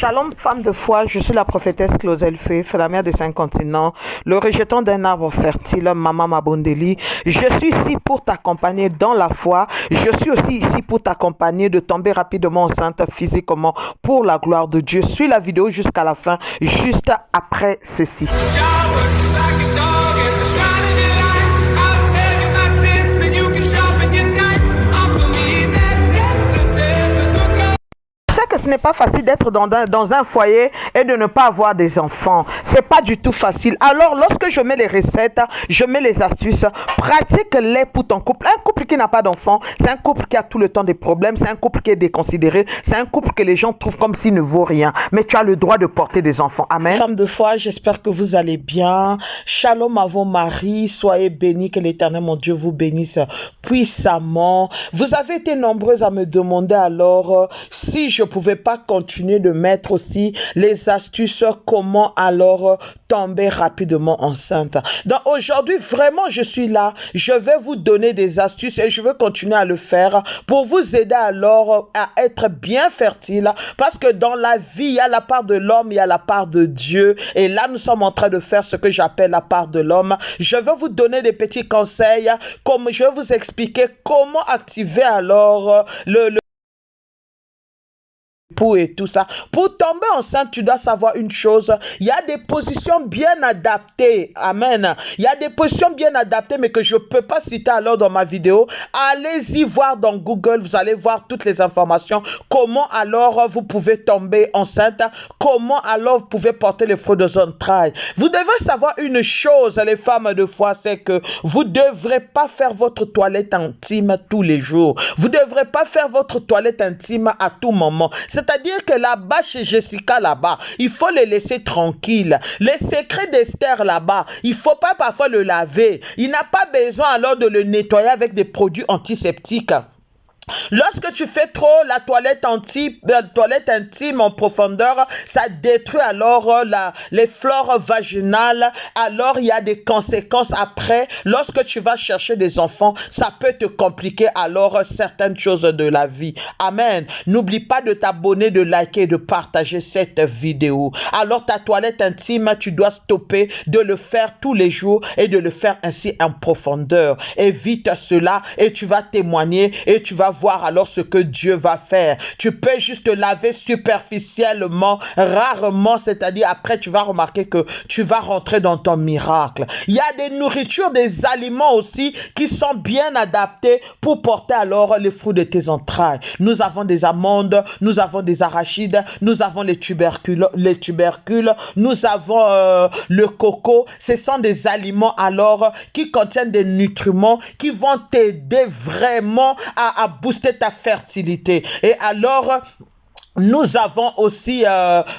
Shalom, femme de foi, je suis la prophétesse Claudel Fé, la mère des 5 continents, le rejeton d'un arbre fertile, Maman Mabondeli. Je suis ici pour t'accompagner dans la foi. Je suis aussi ici pour t'accompagner de tomber rapidement enceinte physiquement pour la gloire de Dieu. Suis la vidéo jusqu'à la fin, juste après ceci. Que ce n'est pas facile d'être dans un foyer et de ne pas avoir des enfants. C'est pas du tout facile. Alors, lorsque je mets les recettes, je mets les astuces, pratique-les pour ton couple. Un couple qui n'a pas d'enfants, c'est un couple qui a tout le temps des problèmes, c'est un couple qui est déconsidéré, c'est un couple que les gens trouvent comme s'il ne vaut rien. Mais tu as le droit de porter des enfants. Amen. Femme de foi, j'espère que vous allez bien. Shalom à vos maris, soyez bénis, que l'Éternel, mon Dieu, vous bénisse puissamment. Vous avez été nombreuses à me demander alors si je pouvais pas continuer de mettre aussi les astuces comment alors tomber rapidement enceinte. Donc aujourd'hui vraiment je suis là, je vais vous donner des astuces et je veux continuer à le faire pour vous aider alors à être bien fertile, parce que dans la vie il y a la part de l'homme, il y a la part de Dieu, et là nous sommes en train de faire ce que j'appelle la part de l'homme. Je vais vous donner des petits conseils, comme je vais vous expliquer comment activer alors le et tout ça. Pour tomber enceinte, tu dois savoir une chose, il y a des positions bien adaptées. Amen. Il y a des positions bien adaptées, mais que je ne peux pas citer alors dans ma vidéo. Allez-y voir dans Google, vous allez voir toutes les informations. Comment alors vous pouvez tomber enceinte, comment alors vous pouvez porter les fruits de vos entrailles. Vous devez savoir une chose, les femmes de foi, c'est que vous ne devrez pas faire votre toilette intime tous les jours. Vous ne devrez pas faire votre toilette intime à tout moment. C'est-à-dire que là-bas, chez Jessica, là-bas, il faut les laisser tranquilles. Les secrets d'Esther, là-bas, il ne faut pas parfois le laver. Il n'a pas besoin alors de le nettoyer avec des produits antiseptiques. Lorsque tu fais trop la toilette intime en profondeur, ça détruit alors les flores vaginales. Alors il y a des conséquences après. Lorsque tu vas chercher des enfants, ça peut te compliquer alors certaines choses de la vie. Amen. N'oublie pas de t'abonner, de liker, de partager cette vidéo. Alors ta toilette intime, tu dois stopper de le faire tous les jours et de le faire ainsi en profondeur. Évite cela et tu vas témoigner et tu vas voir alors ce que Dieu va faire. Tu peux juste te laver superficiellement, rarement, c'est-à-dire après tu vas remarquer que tu vas rentrer dans ton miracle. Il y a des nourritures, des aliments aussi qui sont bien adaptés pour porter alors les fruits de tes entrailles. Nous avons des amandes, nous avons des arachides, nous avons les tubercules, nous avons le coco. Ce sont des aliments alors qui contiennent des nutriments qui vont t'aider vraiment à booster ta fertilité. Et alors nous avons aussi,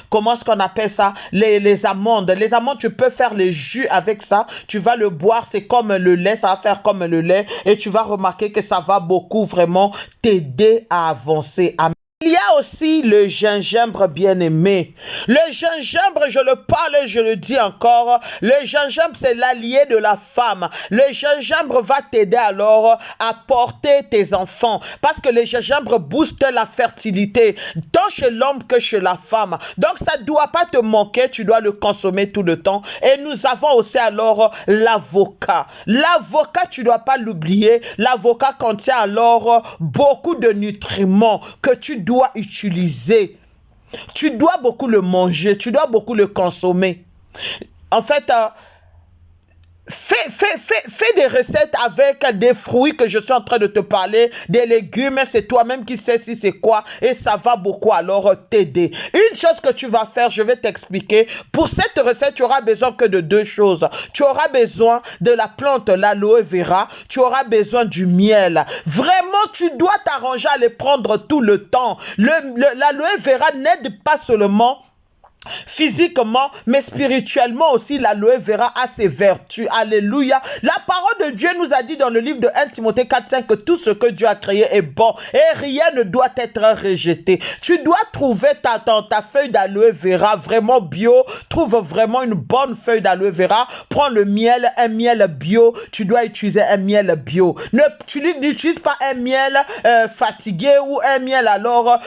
comment est-ce qu'on appelle ça, les amandes. Les amandes, tu peux faire les jus avec ça. Tu vas le boire, c'est comme le lait, ça va faire comme le lait. Et tu vas remarquer que ça va beaucoup vraiment t'aider à avancer. Amen. Il y a aussi le gingembre bien-aimé. Le gingembre, je le parle et je le dis encore, le gingembre, c'est l'allié de la femme. Le gingembre va t'aider alors à porter tes enfants, parce que le gingembre booste la fertilité, tant chez l'homme que chez la femme. Donc, ça ne doit pas te manquer, tu dois le consommer tout le temps. Et nous avons aussi alors l'avocat. L'avocat, tu ne dois pas l'oublier. L'avocat contient alors beaucoup de nutriments que tu dois utiliser. Tu dois beaucoup le manger, tu dois beaucoup le consommer. En fait, fais des recettes avec des fruits que je suis en train de te parler, des légumes, c'est toi-même qui sais si c'est quoi, et ça va beaucoup alors t'aider. Une chose que tu vas faire, je vais t'expliquer. Pour cette recette, tu auras besoin que de deux choses. Tu auras besoin de la plante, l'aloe vera, tu auras besoin du miel. Vraiment, tu dois t'arranger à les prendre tout le temps. L'aloe vera n'aide pas seulement physiquement, mais spirituellement aussi, l'aloe vera a ses vertus. Alléluia. La parole de Dieu nous a dit dans le livre de 1 Timothée 4:5 que tout ce que Dieu a créé est bon et rien ne doit être rejeté. Tu dois trouver ta feuille d'aloe vera vraiment bio. Trouve vraiment une bonne feuille d'aloe vera. Prends le miel, un miel bio. Tu dois utiliser un miel bio. Tu n'utilises pas un miel fatigué ou un miel alors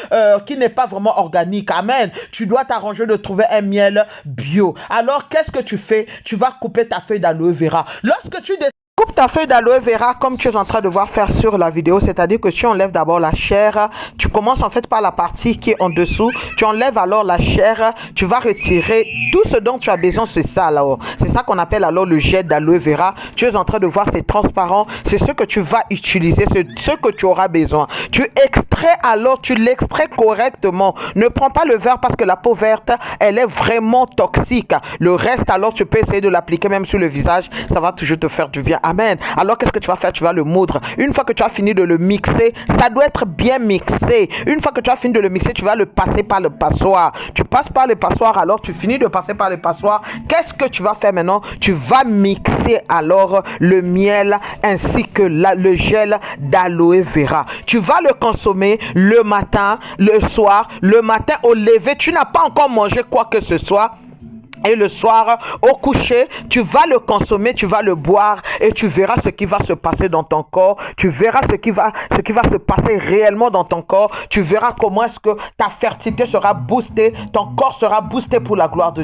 qui n'est pas vraiment organique. Amen. Tu dois t'arranger de trouver un miel bio. Alors, qu'est-ce que tu fais? Tu vas couper ta feuille d'aloe vera. Lorsque tu coupe ta feuille d'aloe vera comme tu es en train de voir faire sur la vidéo, c'est-à-dire que tu enlèves d'abord la chair, tu commences en fait par la partie qui est en dessous, tu enlèves alors la chair, tu vas retirer tout ce dont tu as besoin, c'est ça alors, c'est ça qu'on appelle alors le gel d'aloe vera. Tu es en train de voir, c'est transparent, c'est ce que tu vas utiliser, c'est ce que tu auras besoin. Tu extrais alors, tu l'extrais correctement, ne prends pas le verre parce que la peau verte, elle est vraiment toxique. Le reste alors, tu peux essayer de l'appliquer même sur le visage, ça va toujours te faire du bien. Amen. Alors, qu'est-ce que tu vas faire? Tu vas le moudre. Une fois que tu as fini de le mixer, ça doit être bien mixé. Une fois que tu as fini de le mixer, tu vas le passer par le passoire. Tu passes par le passoire, alors tu finis de passer par le passoire. Qu'est-ce que tu vas faire maintenant? Tu vas mixer alors le miel ainsi que le gel d'aloe vera. Tu vas le consommer le matin, le soir, le matin au lever. Tu n'as pas encore mangé quoi que ce soit. Et le soir, au coucher, tu vas le consommer, tu vas le boire et tu verras ce qui va se passer dans ton corps. Tu verras ce qui va se passer réellement dans ton corps. Tu verras comment est-ce que ta fertilité sera boostée, ton corps sera boosté pour la gloire de Dieu.